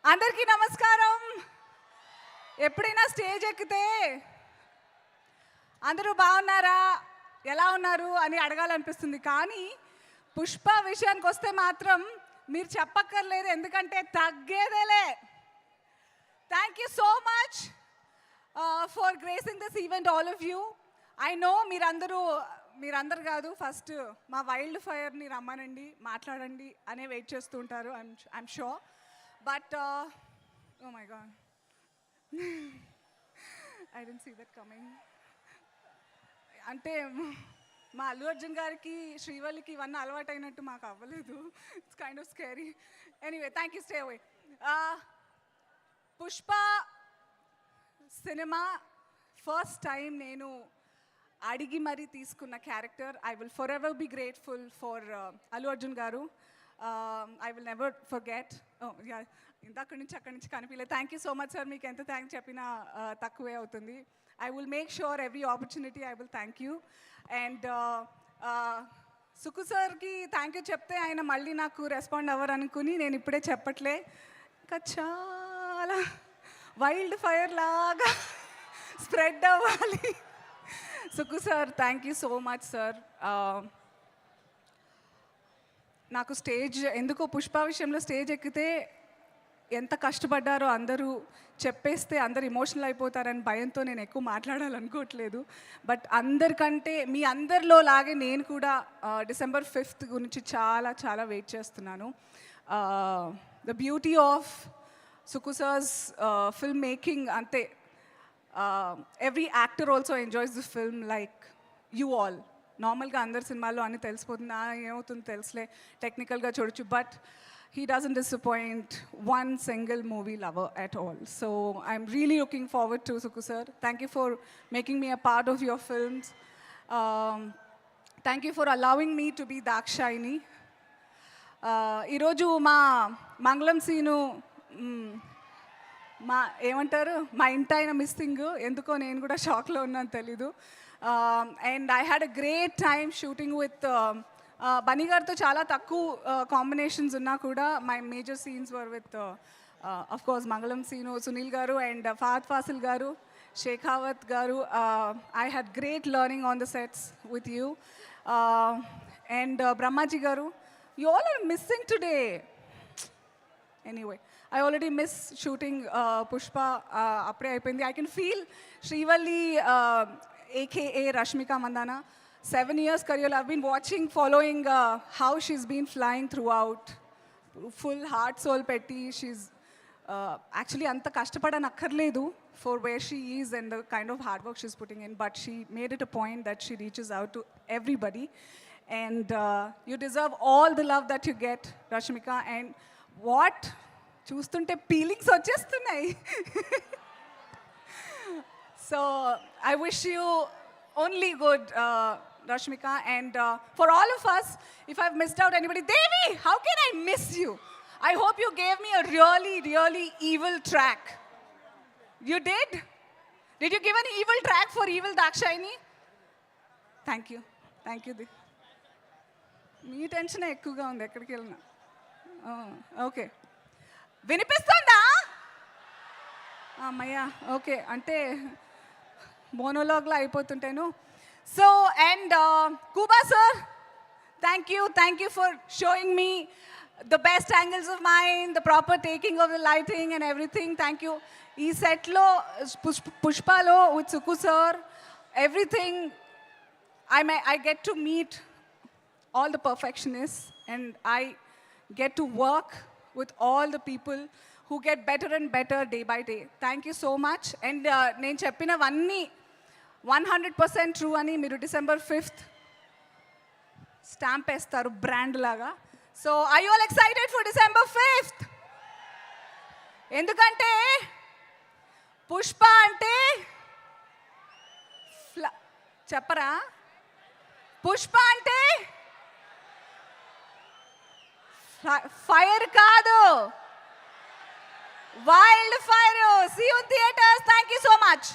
అందరికీ నమస్కారం. ఎప్పుడైనా స్టేజ్ ఎక్కితే అందరూ బాగున్నారా, ఎలా ఉన్నారు అని అడగాలనిపిస్తుంది. కానీ పుష్ప విషయానికి వస్తే మాత్రం మీరు చెప్పక్కర్లేదు, ఎందుకంటే తగ్గేదేలే. Thank you so much for gracing this event all of you. I know మీరందరూ కాదు, ఫస్ట్ మా వైల్డ్ ఫైర్ని రమ్మనండి, మాట్లాడండి అనే వెయిట్ చేస్తూ ఉంటారు. I'm sure. But oh my God, I don't see that coming. అంటే మా అల్లు అర్జున్ గారికి, శ్రీవల్లికి ఇవన్నీ అలవాటు అయినట్టు మాకు అవ్వలేదు. It's kind of scary. Anyway, thank you, stay away. Pushpa సినిమా ఫస్ట్ టైం నేను అడిగి మరీ తీసుకున్న character. I will for ever be grateful for Allu Arjun గారు. I will never forget. ఇంతక్కడి నుంచి అక్కడి నుంచి కనిపించలేదు. Thank you so much sir. మీకు ఎంత థ్యాంక్స్ చెప్పినా తక్కువే అవుతుంది. I will make sure every opportunity I will thank you. And Sukku సార్కి థ్యాంక్ యూ చెప్తే ఆయన మళ్ళీ నాకు రెస్పాండ్ అవ్వరు అనుకుని నేను ఇప్పుడే చెప్పట్లే. ఇంకా చాలా వైల్డ్ ఫైర్ లాగా స్ప్రెడ్ అవ్వాలి. Sukku sir, thank you so much sir. నాకు స్టేజ్ ఎందుకో పుష్ప విషయంలో స్టేజ్ ఎక్కితే ఎంత కష్టపడ్డారో అందరూ చెప్పేస్తే అందరు ఎమోషనల్ అయిపోతారని భయంతో నేను ఎక్కువ మాట్లాడాలనుకోవట్లేదు. బట్ అందరికంటే మీ అందరిలో లాగే నేను కూడా December 5th గురించి చాలా చాలా వెయిట్ చేస్తున్నాను. The beauty of Sukku sir's film making అంతే. Every actor also enjoys the film like you all. నార్మల్గా అందరి సినిమాల్లో అన్నీ తెలిసిపోతుంది, ఏమవుతుంది తెలుసులే, టెక్నికల్గా చూడొచ్చు. But he doesn't disappoint one single movie lover at all. So I'm really looking forward to Suku sir. Thank you for making me a part of your films. Thank you for allowing me to be Dakshayani. ఈరోజు మా మంగళం scene ఏమంటారు, మా ఇంటి ఆయన missing. ఎందుకో నేను కూడా షాక్లో ఉన్నాను, తెలీదు. And I had a great time shooting with Bunny గారితో. చాలా తక్కువ కాంబినేషన్స్ ఉన్నా కూడా my major scenes were with of course Mangalam Seenu, Sunil గారు అండ్ ఫహద్ ఫాసిల్ గారు, షేఖావత్ గారు. I had great learning on the sets with you. And Brahmaji గారు, you all are missing today. Anyway, I already miss shooting Pushpa. అప్పుడే అయిపోయింది. I can feel Srivalli, aka Rashmika Mandana. 7 years career. I've been watching, following how she's been flying throughout. Full heart, soul petti. She's actually anta kashtapadanakkarledu for where she is and the kind of hard work she's putting in. But she made it a point that she reaches out to everybody. And you deserve all the love that you get, Rashmika. And what? చూస్తుంటే feelings వచ్చేస్తున్నాయి. So I wish you only good, Rashmika. And for all of us, if I've missed out anybody, Devi, how can I miss you? I hope you gave me a really, really evil track. You did? Did you give an evil track for evil Dakshayani? Thank you. Thank you. మీ tension ఎక్కువగా ఉంది ఎక్కడికి వెళ్ళినా. Okay, వినిపిస్తుందా అమ్మయ్యా? Okay, అంటే మోనోలాగ్లో అయిపోతుంటాను. So and Kuba sir, thank you for showing me the best angles of mine, the proper taking of the lighting and everything. Thank you. ఈ సెట్లో పుష్పలో with Suku sir, everything I get to meet all the perfectionists and I get to work with all the people who get better and better day by day. Thank you so much. And నేను చెప్పినవన్నీ 100% true అని మీరు December 5th stamp వేస్తారు brand లాగా. So are you all excited for December 5th? ఎందుకంటే పుష్ప అంటే చెప్పరా, పుష్ప అంటే ఫైర్ కాదు, wild fire. See you in theaters. Thank you so much.